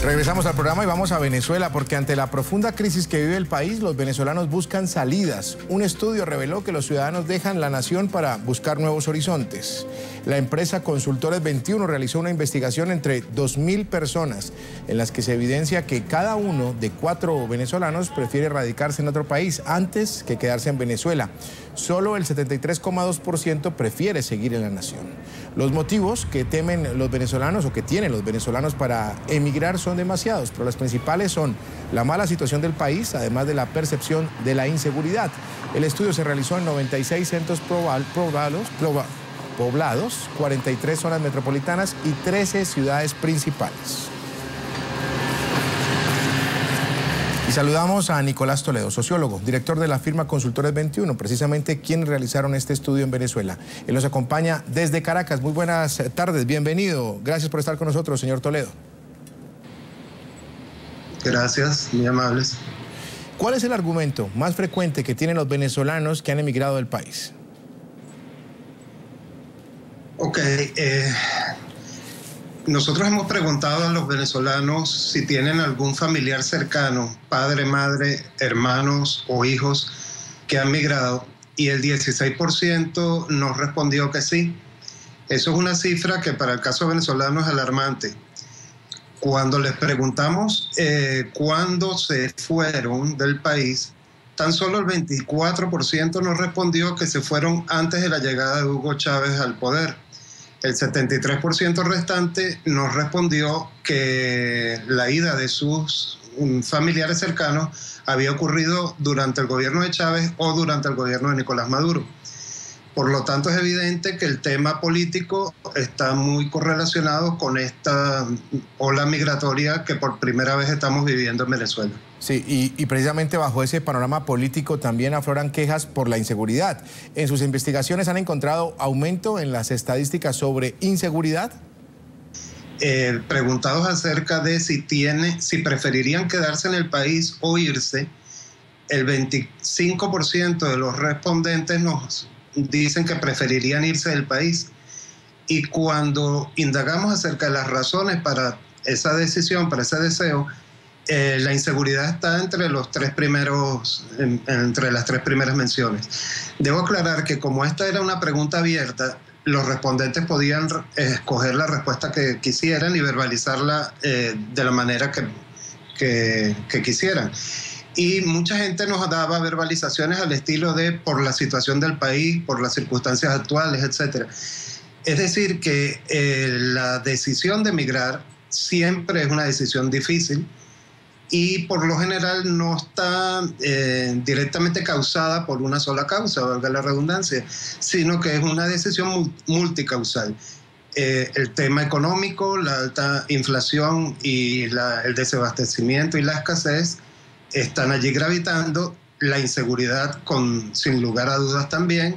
Regresamos al programa y vamos a Venezuela porque ante la profunda crisis que vive el país, los venezolanos buscan salidas. Un estudio reveló que los ciudadanos dejan la nación para buscar nuevos horizontes. La empresa Consultores 21 realizó una investigación entre 2.000 personas en las que se evidencia que cada uno de 4 venezolanos prefiere radicarse en otro país antes que quedarse en Venezuela. Solo el 73,2% prefiere seguir en la nación. Los motivos que temen los venezolanos o que tienen los venezolanos para emigrar son demasiados, pero las principales son la mala situación del país, además de la percepción de la inseguridad. El estudio se realizó en 96 centros poblados, 43 zonas metropolitanas y 13 ciudades principales. Y saludamos a Nicolás Toledo, sociólogo, director de la firma Consultores 21, precisamente quienes realizaron este estudio en Venezuela. Él nos acompaña desde Caracas. Muy buenas tardes, bienvenido. Gracias por estar con nosotros, señor Toledo. Gracias, muy amables. ¿Cuál es el argumento más frecuente que tienen los venezolanos que han emigrado del país? Ok, nosotros hemos preguntado a los venezolanos si tienen algún familiar cercano, padre, madre, hermanos o hijos que han migrado, y el 16% nos respondió que sí. Eso es una cifra que para el caso venezolano es alarmante. Cuando les preguntamos cuándo se fueron del país, tan solo el 24% nos respondió que se fueron antes de la llegada de Hugo Chávez al poder. El 73% restante nos respondió que la ida de sus familiares cercanos había ocurrido durante el gobierno de Chávez o durante el gobierno de Nicolás Maduro. Por lo tanto, es evidente que el tema político está muy correlacionado con esta ola migratoria que por primera vez estamos viviendo en Venezuela. Sí, y precisamente bajo ese panorama político también afloran quejas por la inseguridad. ¿En sus investigaciones han encontrado aumento en las estadísticas sobre inseguridad? Preguntados acerca de si preferirían quedarse en el país o irse, el 25% de los respondentes nos dicen que preferirían irse del país. Y cuando indagamos acerca de las razones para esa decisión, para ese deseo, la inseguridad está entre las 3 primeras menciones. Debo aclarar que como esta era una pregunta abierta, los respondentes podían escoger la respuesta que quisieran y verbalizarla de la manera que quisieran. Y mucha gente nos daba verbalizaciones al estilo de por la situación del país, por las circunstancias actuales, etc. Es decir, que la decisión de emigrar siempre es una decisión difícil y por lo general no está directamente causada por una sola causa, valga la redundancia, sino que es una decisión multicausal. El tema económico, la alta inflación y el desabastecimiento y la escasez están allí gravitando, la inseguridad sin lugar a dudas también,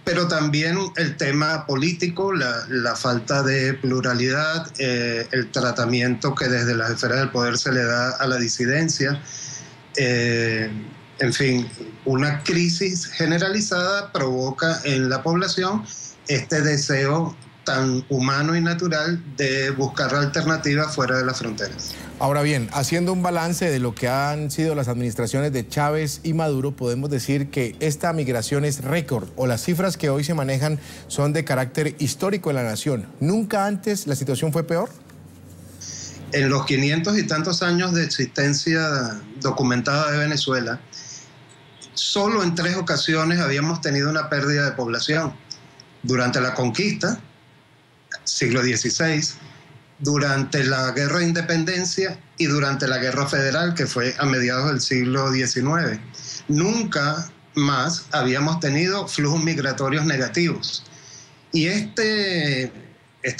pero también el tema político, la falta de pluralidad, el tratamiento que desde las esferas del poder se le da a la disidencia, en fin, una crisis generalizada provoca en la población este deseo tan humano y natural de buscar alternativas fuera de las fronteras. Ahora bien, haciendo un balance de lo que han sido las administraciones de Chávez y Maduro, podemos decir que esta migración es récord o las cifras que hoy se manejan son de carácter histórico en la nación. ¿Nunca antes la situación fue peor? En los 500 y tantos años de existencia documentada de Venezuela, solo en 3 ocasiones habíamos tenido una pérdida de población. Durante la conquista, siglo XVI, durante la Guerra de Independencia y durante la Guerra Federal, que fue a mediados del siglo XIX. Nunca más habíamos tenido flujos migratorios negativos. Y este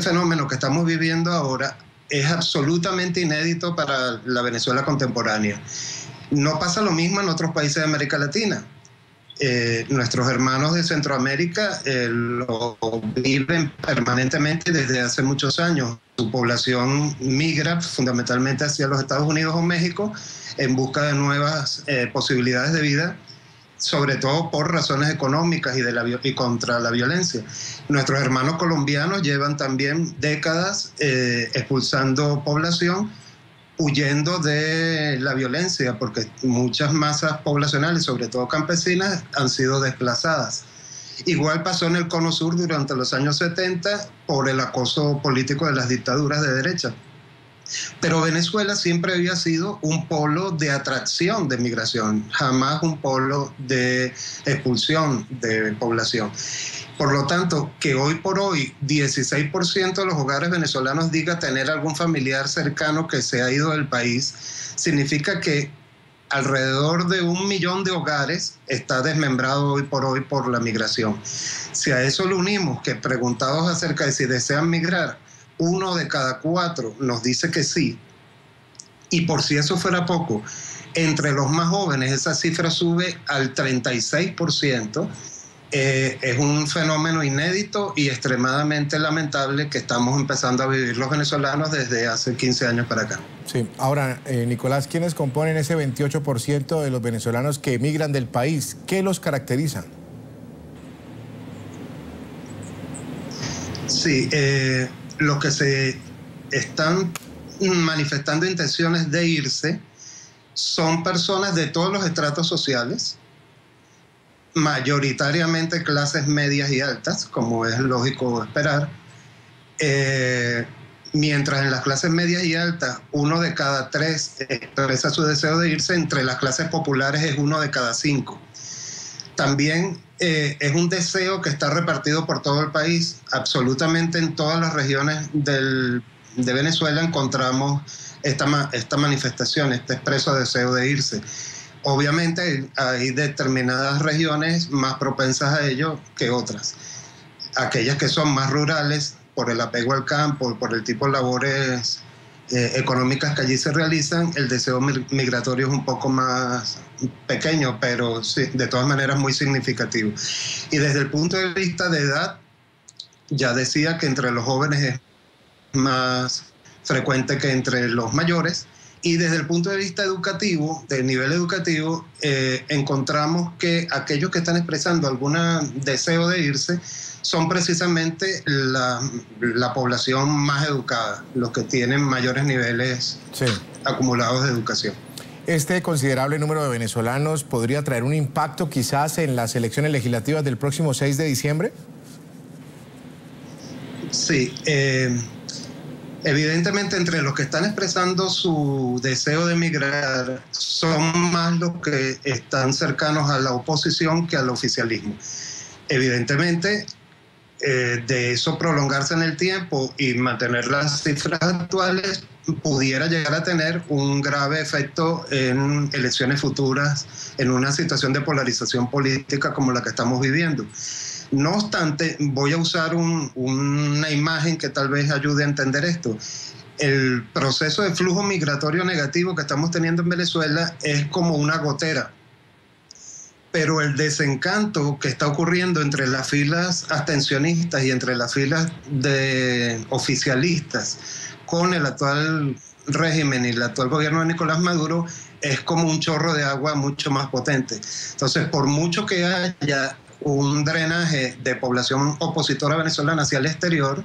fenómeno que estamos viviendo ahora es absolutamente inédito para la Venezuela contemporánea. No pasa lo mismo en otros países de América Latina. Nuestros hermanos de Centroamérica lo viven permanentemente desde hace muchos años. Su población migra fundamentalmente hacia los Estados Unidos o México en busca de nuevas posibilidades de vida, sobre todo por razones económicas y contra la violencia. Nuestros hermanos colombianos llevan también décadas expulsando población huyendo de la violencia, porque muchas masas poblacionales, sobre todo campesinas, han sido desplazadas. Igual pasó en el Cono Sur durante los años 70 por el acoso político de las dictaduras de derecha. Pero Venezuela siempre había sido un polo de atracción de migración, jamás un polo de expulsión de población. Por lo tanto, que hoy por hoy 16% de los hogares venezolanos diga tener algún familiar cercano que se ha ido del país, significa que alrededor de 1 millón de hogares está desmembrado hoy por la migración. Si a eso le unimos que preguntados acerca de si desean migrar, 1 de cada 4 nos dice que sí, y por si eso fuera poco, entre los más jóvenes esa cifra sube al 36%. Es un fenómeno inédito y extremadamente lamentable que estamos empezando a vivir los venezolanos desde hace 15 años para acá. Sí, ahora, Nicolás, ¿quiénes componen ese 28% de los venezolanos que emigran del país? ¿Qué los caracteriza? Sí, los que se están manifestando intenciones de irse son personas de todos los estratos sociales, mayoritariamente clases medias y altas, como es lógico esperar, mientras en las clases medias y altas 1 de cada 3 expresa su deseo de irse, entre las clases populares es 1 de cada 5. También es un deseo que está repartido por todo el país, absolutamente en todas las regiones de Venezuela encontramos esta manifestación, este expreso deseo de irse. Obviamente hay determinadas regiones más propensas a ello que otras. Aquellas que son más rurales, por el apego al campo, por el tipo de labores económicas que allí se realizan, el deseo migratorio es un poco más pequeño, pero sí, de todas maneras muy significativo. Y desde el punto de vista de edad, ya decía que entre los jóvenes es más frecuente que entre los mayores. Y desde el punto de vista educativo, del nivel educativo, encontramos que aquellos que están expresando algún deseo de irse son precisamente la población más educada, los que tienen mayores niveles acumulados de educación. ¿Este considerable número de venezolanos podría traer un impacto quizás en las elecciones legislativas del próximo 6 de diciembre? Sí. Evidentemente, entre los que están expresando su deseo de emigrar son más los que están cercanos a la oposición que al oficialismo. Evidentemente, de eso prolongarse en el tiempo y mantener las cifras actuales pudiera llegar a tener un grave efecto en elecciones futuras, en una situación de polarización política como la que estamos viviendo. No obstante, voy a usar una imagen que tal vez ayude a entender esto. El proceso de flujo migratorio negativo que estamos teniendo en Venezuela es como una gotera, pero el desencanto que está ocurriendo entre las filas abstencionistas y entre las filas de oficialistas con el actual régimen y el actual gobierno de Nicolás Maduro es como un chorro de agua mucho más potente. Entonces, por mucho que haya un drenaje de población opositora venezolana hacia el exterior,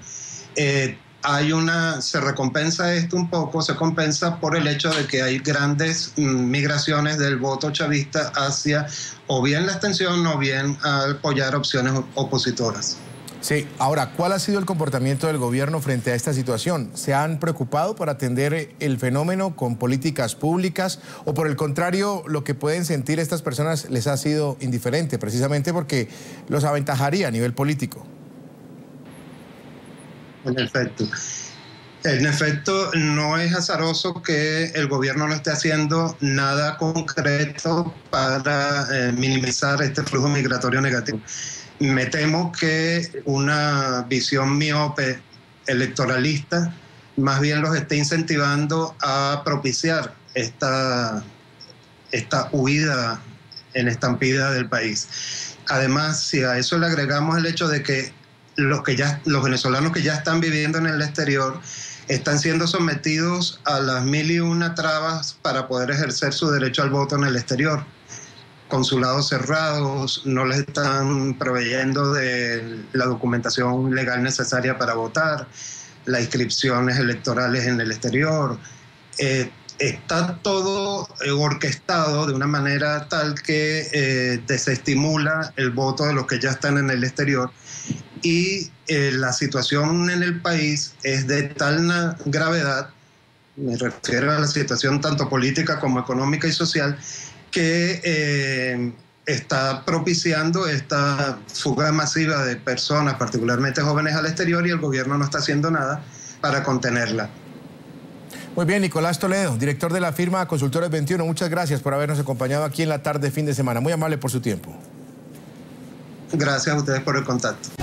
se recompensa esto un poco, se compensa por el hecho de que hay grandes migraciones del voto chavista hacia o bien la abstención o bien a apoyar opciones opositoras. Sí, ahora, ¿cuál ha sido el comportamiento del gobierno frente a esta situación? ¿Se han preocupado por atender el fenómeno con políticas públicas o por el contrario, lo que pueden sentir estas personas les ha sido indiferente, precisamente porque los aventajaría a nivel político? En efecto, no es azaroso que el gobierno no esté haciendo nada concreto para minimizar este flujo migratorio negativo. Me temo que una visión miope electoralista más bien los esté incentivando a propiciar esta huida en estampida del país. Además, si a eso le agregamos el hecho de que los venezolanos que ya están viviendo en el exterior están siendo sometidos a las 1001 trabas para poder ejercer su derecho al voto en el exterior. Consulados cerrados, no les están proveyendo de la documentación legal necesaria para votar, las inscripciones electorales en el exterior. está todo orquestado de una manera tal que desestimula el voto de los que ya están en el exterior, y la situación en el país es de tal gravedad, me refiero a la situación tanto política como económica y social, que está propiciando esta fuga masiva de personas, particularmente jóvenes, al exterior, y el gobierno no está haciendo nada para contenerla. Muy bien, Nicolás Toledo, director de la firma Consultores 21, muchas gracias por habernos acompañado aquí en la tarde fin de semana. Muy amable por su tiempo. Gracias a ustedes por el contacto.